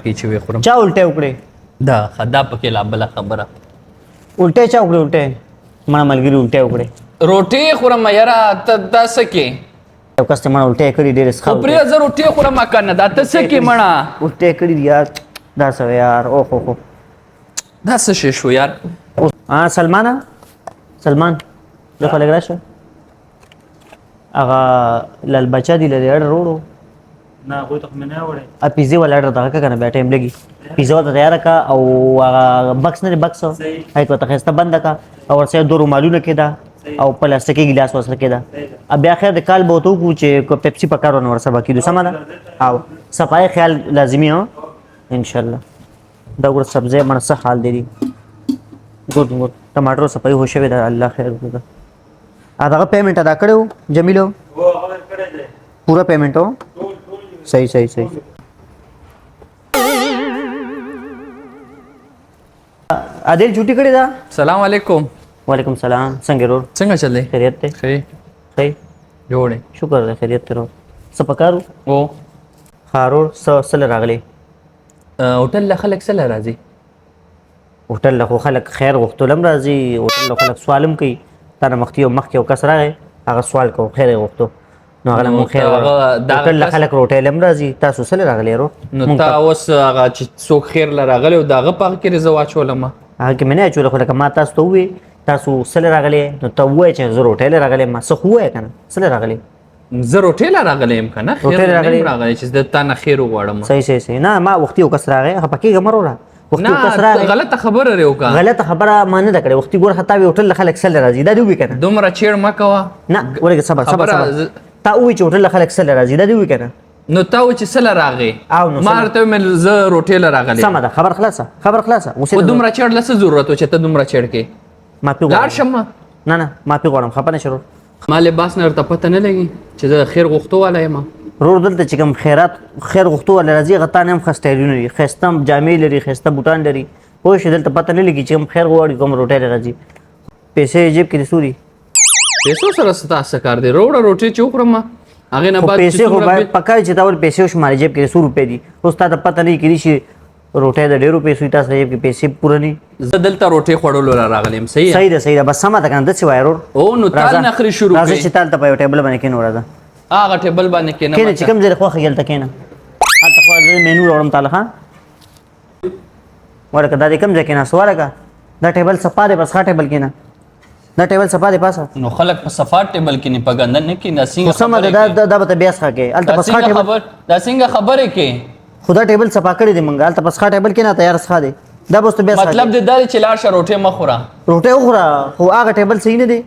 کې چې وي خورم چا الټه وکړې دا خدا پکې لا بل خبره الټه چا وکړې الټه ما ملګری الټه وکړې روټي خورم یاره ته دا سکه یو کس ته ما الټه کړې ډېر ښه پرې زه روټي خورم کنه دا ته سکه مړه الټه کړې یار دا څه یار او خو دا څه شو یار سلمان دغه لګ راشه هغه لال بچا دی لري اړ وروړو نه کوئی ته مې نه وړي ا پیزا ولا اړ دغه کنه به ټایم لګي پیزا ته تیار کا او هغه بکس نه بکس هاي کو ته خسته بند کا او ورسره دورو مالونه کېدا او پلاستیکي ګلاس وسره کېدا بیا خیر د کال بوتو کو چې کو پیپسي پکارونه ورسره باقي د سمه ده او صفای خیال لازمي هو ان شاء الله دا ور سبزی منصح حال دی ګور ټماټر صفای هو شوی دا الله خیر وکړه هغه پیمنٹ ادا کړو جمیلو وہ خبر کړی دی پورا پیمنٹ ہو صحیح عادل چھٹی کړی دا سلام علیکم وعلیکم سلام څنګه ورور څنګه چلې خیریت ته صحیح جوړې شکر دې خیریت ته سپکارو او خارور سل راغلی هوټل له خلک سره راځي هوټل له خلک خیر غوښتلم راځي هوټل له خلک سوالم کوي تر مخکې او کس راغی هغه سوال کو خیر غوښتو نو هغه مون خیر هوټل له خلک روټل هم راځي تاسو سره راغلی ورو نو تا اوس هغه چې څوک خیر ل راغلی او داغه پاک کې رضا واچولم هغه کې مې نه چول خو لکه ما تاسو ته وی تاسو سره راغلی نو ته وای چې زه روټل راغلی ما څه خو وای کنه سره راغلی زه روټل راغلی ام کنه خیر راغلی چې د تا نه خیر وغواړم صحیح نه ما وختي او کس راغی هغه پکې ګمرو نه غلطه خبره لري وکا غلطه خبره ما نه کړې وختي ګور خطا وی هوټل خلک سره راځي دا دی وی کنه دومره چیر ما کوا نه ورګه صبر تا وی چې هوټل خلک سره راځي دا دی وی کنه نو تا و چې سره راغی مارته مې زه روټل راغلی سم ده خبر خلاصه و دومره چیر لسه ضرورت و چې ته دومره چیر کې ما پیغام لار شم نه ما پیغام خپه نه شروع ما لباس نه ورته پته نه لګي چې زه خیر غوښتو والا یم رور دلته چې کوم خیر غوښتو ولا راځي غتا نه هم خستایونه لري خستم جامې لري خسته بوټان لري خو شه دلته پته نه لګي چې کوم خیر غواړي کوم روټي راځي پیسې جیب کې سوري پیسو سره ستاسو کار دی روړه روټي چوکرم هغه نه بعد پیسې خو باید پکای چې دا ور پیسې شماري جیب کې 100 روپے دي اوس تا پته نه کړي شي روټي د 1.5 روپے سوي تاسو جیب کې پیسې پوره نه زدلته روټي خړولو راغلم صحیح ده بس سم ده کنه د سی وایرور او نو تال نخري شروع راځي چې تال ته په ټیبل باندې کې نور ده هغه ټیبل باندې کې نه کینه چې کوم ځای خو خیال تکینه الته خو د مینو وروم تعالی ها ورکه دا کوم ځای کې نه سوارګه دا ټیبل صفاره بس ښه ټیبل کې نه دا ټیبل صفاره پاسه نو خلک په صفار ټیبل کې نه پګندن نه کې نسینګ سم ده دا به بیاس ښه الته بس ښه ټیبل دا څنګه خبره کې خدا ټیبل صفا کړی دی منګال ته بس ښه ټیبل کې نه تیار ښه دی دا بس ته بیاس مطلب دې دا چې لار شه روټي مخوره روټي وخوره خو هغه ټیبل صحیح نه دی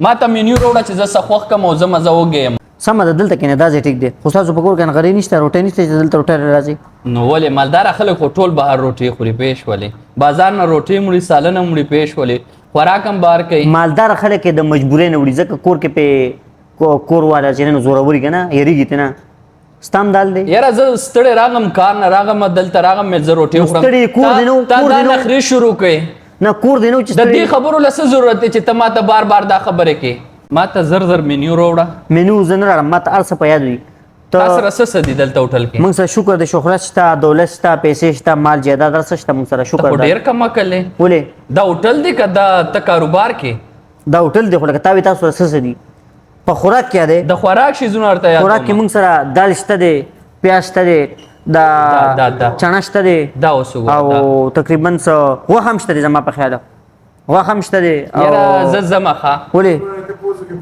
ما ته مینیو روړه چې زه سخوخ کوم او زه مزه وګیم سم ده دلته کې نه دا ځای ټیک دی خو تاسو په کور کې غری نشته روټي نشته چې دلته روټي راځي نو ولې مالدار خلک ټول بهر روټي خوري پېښ ولې بازار نه روټي مړي سالنه مړي پېښ ولې خوراک هم بار کوي مالدار خلک د مجبورۍ نه وړي ځکه کور کې په کور والا چې نه زوروري کنه یریږي ته نه ستام دال دی یاره زه ستړی راغم کار نه راغم دلته راغم مې زه روټي خورم ستړی کور دی نو کور دی نو نخري شروع کړي نه کور دی نو چې د دې خبرو لسه ضرورت دی چې ته ما ته بار دا خبره کې ما ته زر مینیو راوړه مینیو زنه راړم ما ته ارسه په یاد وي تاسو سره څه دي دلته هوټل کې موږ سره شکر د شهرت شته دولت شته پیسې شته مال جیداد درس شته موږ سره شکر ډیر کم کړلې ولې دا هوټل دی کدا ته کاروبار کې دا هوټل دی خو لکه تاسو تاسو سره څه دي په خوراک کې دی د خوراک شي زونه ورته یاد خوراک کې موږ سره دال شته دی پیاز شته دی دا چنا شته دی دا اوسو او تقریبا څه و هم شته دی زما په خیال و هم شته دی یاره زمخه ولې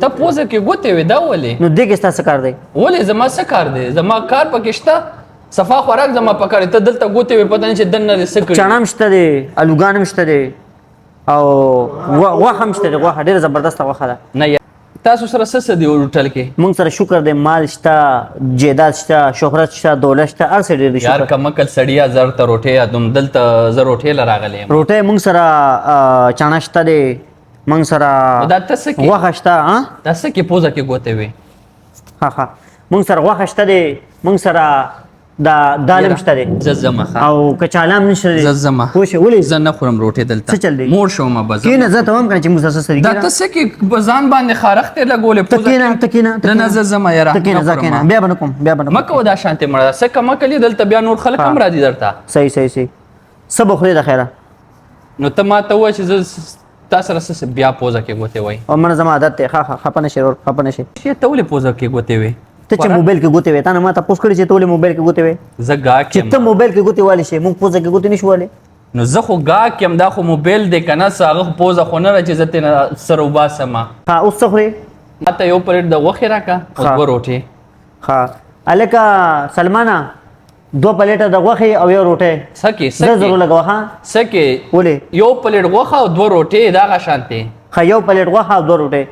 ته پوزه کې ګوتې وې دا ولې نو دې کې تاسو کار دی ولې زما څه کار دی زما کار پکې شته صفا خوراک زما پکاره ته دلته ګوتې وې پته نه چې دنه دې څه کړي چنا هم شته دی الوګان هم شته دی او و هم شته دی غوښه ډېره زبردسته غوښه ده نه تاسو سره څه دی هوټل کې موږ سره شکر دی مال شته جیداد شته شهرت شته دولت شته هر څه ډېر دی یار کمکل سړیا زر ته روټي ادم دلته زر روټي راغلی روټي موږ سره چنا شته دی موږ سره دا تاسو کې غوښه شته ها تاسو کې پوزه کې ګوتې وي ها موږ سره غوښه شته دی موږ سره دا دالم شته دی زما او کچالام نشته دی زما پوه شو ولې زه نه خورم روټي دلته څه چل دی؟ مور شوم بس کینه زه ته هم کنه چې موږ تاسو سره دا ته څه کې بزان باندې خارخ ته لګولې تکینه نه زه زما یاره تکینه زکینه بیا باندې کوم بیا باندې مکه ودا شانته مړه څه کما کلی دلته بیا نور خلک هم راځي درته صحیح سب خو دې خیره نو ته ما ته وای چې زه تاسو سره بیا پوزه کې غوته وای او من زما عادت ته خپنه شرور خپنه شي چې ته ولې پوزه کې غوته وای ته چې موبایل کې غوته وې تا نه ما ته پوښ کړی چې ته ولې موبایل کې غوته وې زه گا چې کې ته موبایل کې غوته والی شي موږ پوزه کې غوته نشو والی نو زه خو گا کې دا خو موبایل دې کنه ساغه پوزه خو نه راځي زته نه سر وباسما ها اوس څه خوري ماته یو پلیټ د غوښه راکا او دوه روټي ها الکا سلمانا دو پلیټه د غوښه او یو روټه سکه زه ضرور لګوا ها سکه ولې یو پلیټ غوښه او دوه روټي دا غا شانته خا یو پلیټ غوښه او دو روټه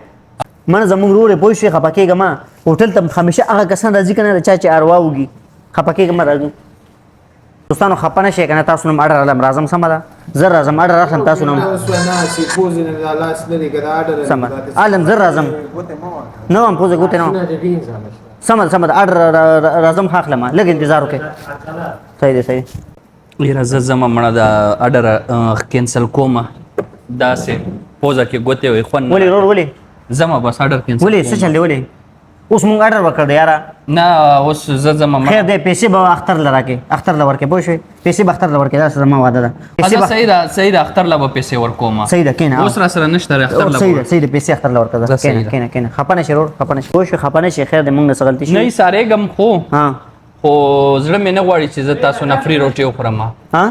من زموږ روړې پوه شي خپکیږه ما هوټل ته همیشه هغه کسان راځي کنه چا چې اروا وږي خپکیږه ما راځي دوستانو خپنه شي کنه تاسو نوم اډر علم راځم سم ده زر راځم اډر راځم تاسو نوم سم علم زر راځم نو هم پوزه ګوته نو سم ده اډر راځم خاخلم لګ انتظار وکړه صحیح یره زه زما مړه دا اډر کینسل کوم دا سه پوزه کې غوته وي خو ولې رور ولې زما بس اډر کینسل ولې څه چل دی ولې اوس مونږ اډر وکړ دی یاره نه اوس زه زما خیر دی پیسې به اختر لراکې اختر لورکې پوه شئ پیسې به اختر لورکې دا زما وعده ده پیسې صحیح ده اختر لا به پیسې ورکوم صحیح ده کینه اوس را سره نشته اختر لا صحیح ده پیسې اختر لورکې کینه خپنه شرور خپنه پوه شئ خپنه شي خیر دی مونږ نه څه غلطي شي نه ساره غم خو ها خو زړه مې نه غواړي چې زه تاسو نه فری روټي وخورم ها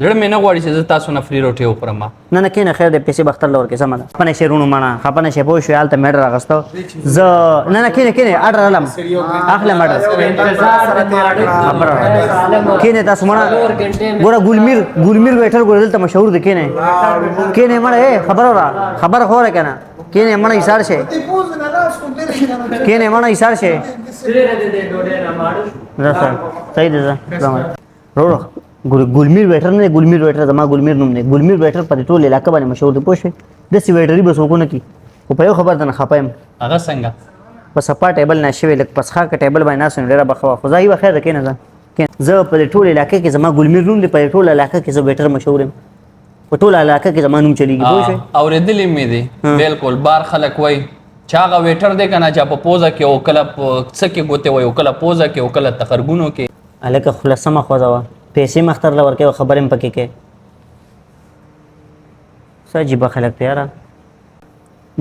زړه مې نه غواړي چې زه تاسو نه فری روټي وخورم نه کینه خیر دی پیسې به اختر لورکې سم ده خپنه شرونو معنا خپنه شي پوه شئ حالت میډر راغستو ز نه کینه اډر علم اخله اډر خبره کینه تاسو معنا ګوره ګولمیر ویټر ګوره دلته مشهور دی کینه مړه خبره خوره کنه کینه مړه ایثار شي کینه مړه ایثار شي صحیح ده رو ګولمیر ویټر زما ګولمیر نوم دی ګولمیر ویټر په ټول علاقې باندې مشهور دی پوه شئ د سی ویټري بس وکونه کی خو په یو خبر ته نه خپایم هغه څنګه په سپا ټیبل نه شوی لکه پسخه کې ټیبل باندې ناس ډیره بخوا خو ځای بخیر کې نه ده زه په ټول علاقې کې زما ګولمیر نوم دی په ټول علاقې کې زه ویټر مشهور یم په ټول علاقې کې زما نوم چلیږي پوه شئ اورېدلې مې دي بالکل بار خلک وای چاغه ویټر دی کنه چې په پوزه کې او کله څه کې ګوته وای او کله پوزه کې او کله تخرګونو کې الکه خلاصمه خوځوا پیسې مختر لور کې خبرې پکې کې سجيبه خلک پیارا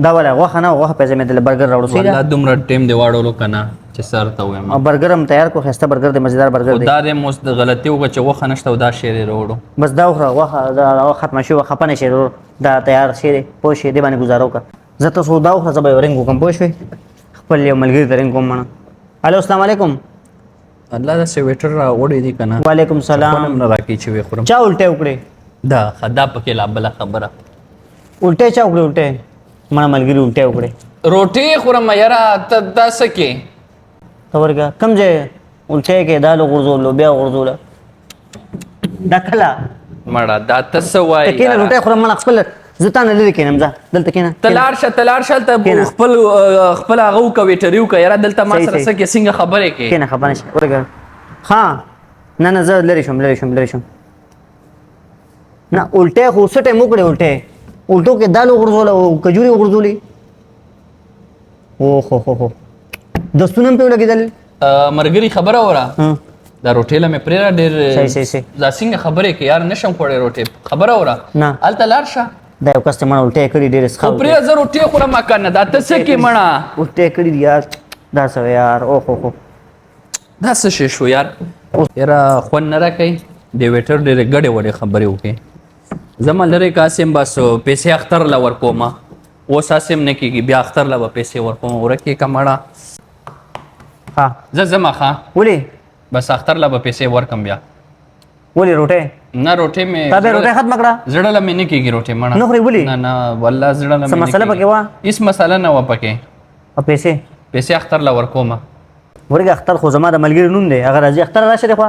دا ولا غوخه نه غوخه پیسې مې د برګر راوړو سیده والله دومره ټیم دی واړولو کنه چې سر ته وایم او برګر هم تیار کو خسته برګر د مزیدار برګر دی دا د موست غلطي وکړه چې غوخه نشته او دا شیر راوړو بس دا غوخه دا ختم شو خپنه شي دا تیار شي پوه شي دی باندې گزارو کا زه تاسو دا غوخه زبې ورنګ کوم پوه شئ خپل یو ملګری درنګ کوم منه الو السلام علیکم الله دا سویټر را وړي دي کنه وعلیکم السلام نه راکی چې وي خورم چا الټه وکړي دا خدا پکې لا بل خبره الټه چا وکړي الټه ما ملګری الټه وکړي روټي خورم یاره ته داسه کې تورګه کم ځای الټه کې دال غرزول بیا غرزول دکلا مړه دا تاسو وای کینه الټه خورم ما خپل زتان لري کینم ځه دلته کینه تلار شل ته خپل هغه کویټریو کا یاره دلته ما سره څه کې څنګه خبره کې کینه خبره شي ورګه ها نه زه لري شم نه الټه خو څه ټیم وکړي الټو کې دالو غرزول او کجوري غرزولي او خو دستونه په لګیدل مرګري خبره وره دا روټیله مې پرېرا ډېر صحیح دا څنګه خبره کې یار نشم خوړې روټي خبره وره نه الته لار شه دا یو کسټمر الټه کړی ډېر ښه خو پرې زه روټي خورم کنه دا ته څه کې مړه الټه کړی یار دا څه یار او خو دا څه شي شو یار یاره خون نه راکې د ویټر ډېرې ګډې وړې خبرې وکړې زما لرې قاسم بس پیسې اختر لا ورکوم اوس اسیم نه کېږي بیا اختر لا به پیسې ورکوم ورکې کمړه ها زه زما ښه ولې بس اختر لا به پیسې ورکم بیا ولې روټه نه روټي مې تا به روټه ختم کړه زړه لا مې نه کېږي روټي مړه نه خوري ولې نه والله زړه لا مې څه مسله پکې وا هیڅ مسله نه و پکې او پیسې اختر لا ورکوم ورګه اختر خو زما د ملګری نوم دی هغه راځي اختر راشه دی خو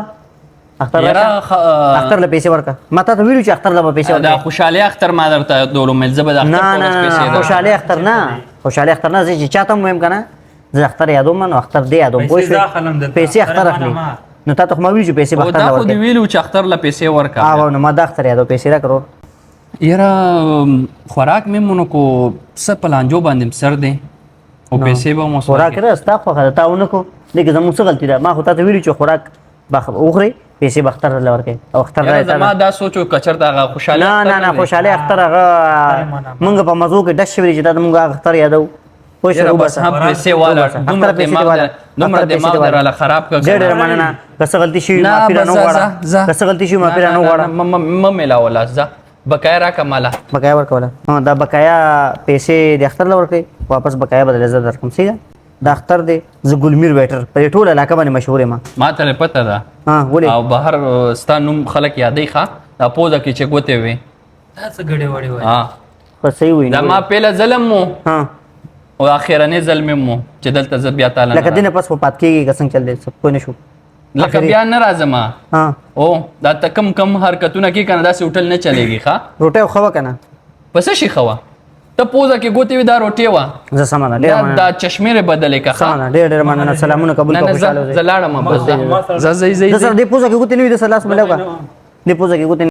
اختر له پیسې ورکا ماته ته ویلو چې اختر له پیسې ورکا دا خوشاله اختر ما درته دولو مل زبد اختر نه خوشاله اختر نه چې چاته مهم کنه زه اختر یادوم نو اختر دی یادوم پوه شو پیسې اختر اخلي نو تا ته خو ما ویل چې پیسې او به دا اختر خو له دې ویلو چې اختر له پیسې ورکا هغه نو ما دا اختر یادو پیسې راکړو یاره خوراک مې مونږ کو څه پلانجو باندې سر دی او پیسې به مو خوراک را ستا خو خاله تا ونه کو دغه زموږ څه غلطي ده ما خو تا ته ویلو چې خوراک اوخري پیسې به اختر له ورکې او اختر یاره راځي زما دا سوچو کچر دا خوشاله نه خوشاله اختر هغه مونږ په مزو کې ډش شوی چې دا مونږ اختر یادو خو یاره شروع بس هم پیسې والا دومره دماغ دراله خراب کړ ډېر مننه کس غلطي شي نه، معافي بس نه غواړه کس غلطي شي معافي نه غواړه م ملاولا ځه بقایا را کماله بقایا ورکوله دا بقایا پیسې د اختر لور کوي واپس بقایا بدل زه درکم سیده د اختر دی زه ګلمیر ویټر په ټوله علاقه باندې مشهور یم ما ته پته ده ها ولې او بهر ستا نوم خلک یادې ښه دا پوزه کې چې ګوتې وي دا څه ګډې وړې وای ها خو صحیح وي دا ما پیله ظلم مو ها او اخیرنی ظلم مو چې دلته زه بیا تعالی لکه دینه پس په پات کېږي که څنګه چل دی سب کوی نشو لکه بیا نه راځم ها او دا ته کم حرکتونه کې کنه داسې هوټل نه چلےږي ښه روټه خو کنه پس شي خوا ته پوزه کې ګوتې وي دا روټي وا زه سمانه ډېر مننه دا چشمه بدلې کا ښه سمانه ډېر مننه سلامونه قبول نه کو نه خوشاله زلاړم بس زه د سر دې پوزه کې ګوتې نه وي د سر لاس ملګا دې پوزه کې ګوتې